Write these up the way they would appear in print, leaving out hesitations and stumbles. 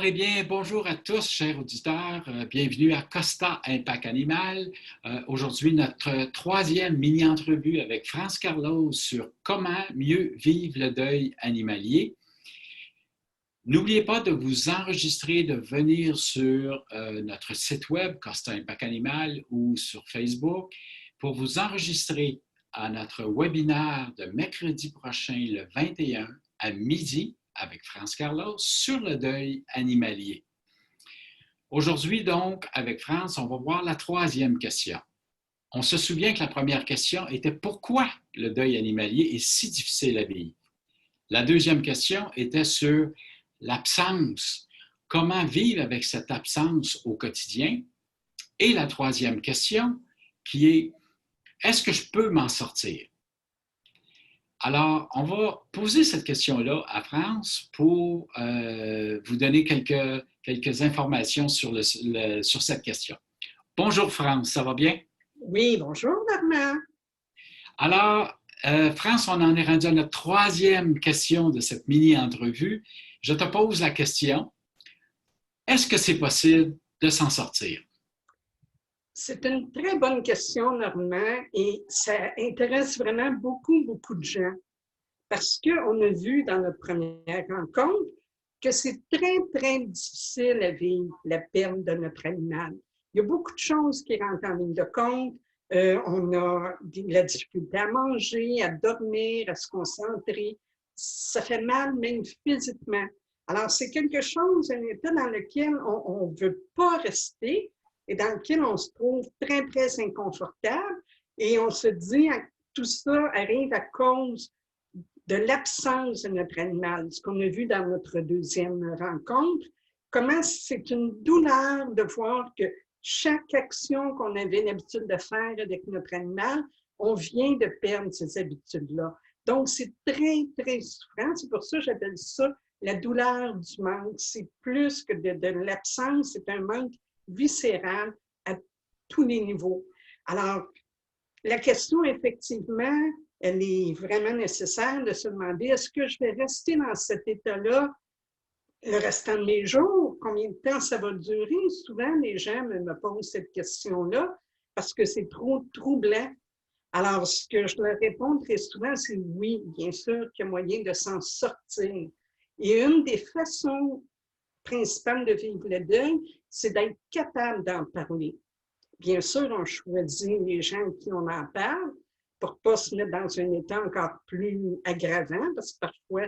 Eh bien, bonjour à tous, chers auditeurs. Bienvenue à Costa Impact Animal. Aujourd'hui, notre troisième mini-entrevue avec France Carlos sur comment mieux vivre le deuil animalier. N'oubliez pas de vous enregistrer, de venir sur notre site web, Costa Impact Animal, ou sur Facebook, pour vous enregistrer à notre webinaire de mercredi prochain, le 21 à midi, avec France Carlos, sur le deuil animalier. Aujourd'hui, donc, avec France, on va voir la troisième question. On se souvient que la première question était pourquoi le deuil animalier est si difficile à vivre? La deuxième question était sur l'absence. Comment vivre avec cette absence au quotidien? Et la troisième question qui est est-ce que je peux m'en sortir? Alors, on va poser cette question-là à France pour vous donner quelques informations sur cette question. Bonjour France, ça va bien? Oui, bonjour Normand. Alors, France, on en est rendu à notre troisième question de cette mini-entrevue. Je te pose la question, est-ce que c'est possible de s'en sortir? C'est une très bonne question, Normand, et ça intéresse vraiment beaucoup de gens parce qu'on a vu dans notre première rencontre que c'est très difficile à vivre la perte de notre animal. Il y a beaucoup de choses qui rentrent en ligne de compte. On a la difficulté à manger, à dormir, à se concentrer. Ça fait mal même physiquement. Alors, c'est quelque chose, un état dans lequel on ne veut pas rester et dans lequel on se trouve très inconfortable et on se dit que tout ça arrive à cause de l'absence de notre animal, ce qu'on a vu dans notre deuxième rencontre, comment c'est une douleur de voir que chaque action qu'on avait l'habitude de faire avec notre animal, on vient de perdre ces habitudes-là. Donc, c'est très souffrant. C'est pour ça que j'appelle ça la douleur du manque. C'est plus que de l'absence, c'est un manque viscéral à tous les niveaux. Alors, la question, effectivement, elle est vraiment nécessaire de se demander est-ce que je vais rester dans cet état-là le restant de mes jours? Combien de temps ça va durer? Souvent, les gens me posent cette question-là parce que c'est trop troublant. Alors, ce que je leur réponds très souvent, c'est oui, bien sûr qu'il y a moyen de s'en sortir. Et une des façons principales de vivre le deuil, c'est d'être capable d'en parler. Bien sûr, on choisit les gens qui on en parle pour ne pas se mettre dans un état encore plus aggravant, parce que parfois,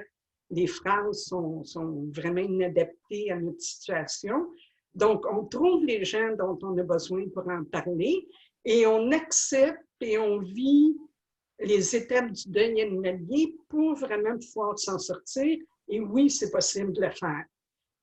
les phrases sont vraiment inadaptées à notre situation. Donc, on trouve les gens dont on a besoin pour en parler et on accepte et on vit les étapes du deuil animalier pour vraiment pouvoir s'en sortir. Et oui, c'est possible de le faire.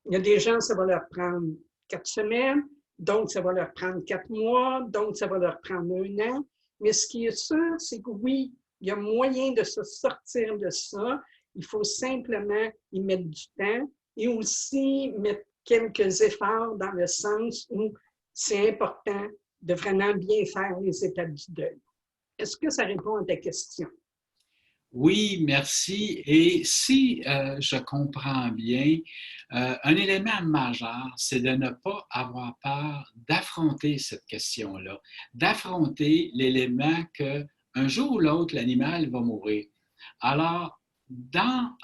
Il y a des gens, ça va leur prendre 4 semaines, donc ça va leur prendre 4 mois, donc ça va leur prendre 1 an. Mais ce qui est sûr, c'est que oui, il y a moyen de se sortir de ça. Il faut simplement y mettre du temps et aussi mettre quelques efforts dans le sens où c'est important de vraiment bien faire les étapes du deuil. Est-ce que ça répond à ta question? Oui, merci. Et si je comprends bien, un élément majeur, c'est de ne pas avoir peur d'affronter cette question-là, d'affronter l'élément qu'un jour ou l'autre, l'animal va mourir. Alors, dans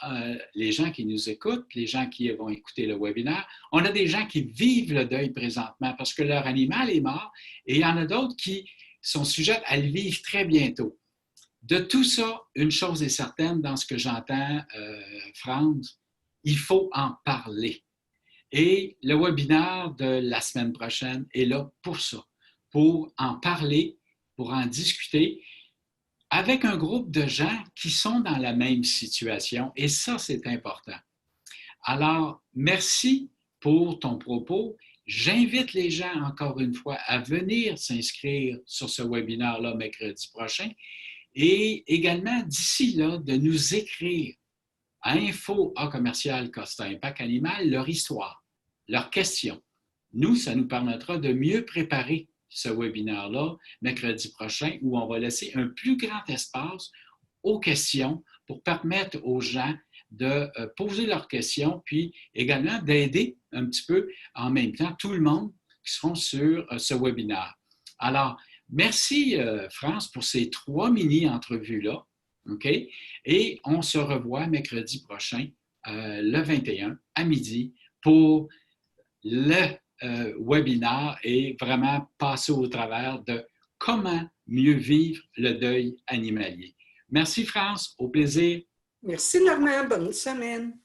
les gens qui nous écoutent, les gens qui vont écouter le webinaire, on a des gens qui vivent le deuil présentement parce que leur animal est mort et il y en a d'autres qui sont sujets à le vivre très bientôt. De tout ça, une chose est certaine dans ce que j'entends, France, il faut en parler. Et le webinaire de la semaine prochaine est là pour ça, pour en parler, pour en discuter avec un groupe de gens qui sont dans la même situation. Et ça, c'est important. Alors, merci pour ton propos. J'invite les gens, encore une fois, à venir s'inscrire sur ce webinaire-là mercredi prochain. Et également, d'ici là, de nous écrire à info@Costa Impact Animal leur histoire, leurs questions. Nous, ça nous permettra de mieux préparer ce webinaire-là mercredi prochain où on va laisser un plus grand espace aux questions pour permettre aux gens de poser leurs questions, puis également d'aider un petit peu en même temps tout le monde qui seront sur ce webinaire. Alors, merci France pour ces 3 mini-entrevues-là. OK? Et on se revoit mercredi prochain, le 21 à midi, pour le webinaire et vraiment passer au travers de comment mieux vivre le deuil animalier. Merci France, au plaisir. Merci Normand, bonne semaine.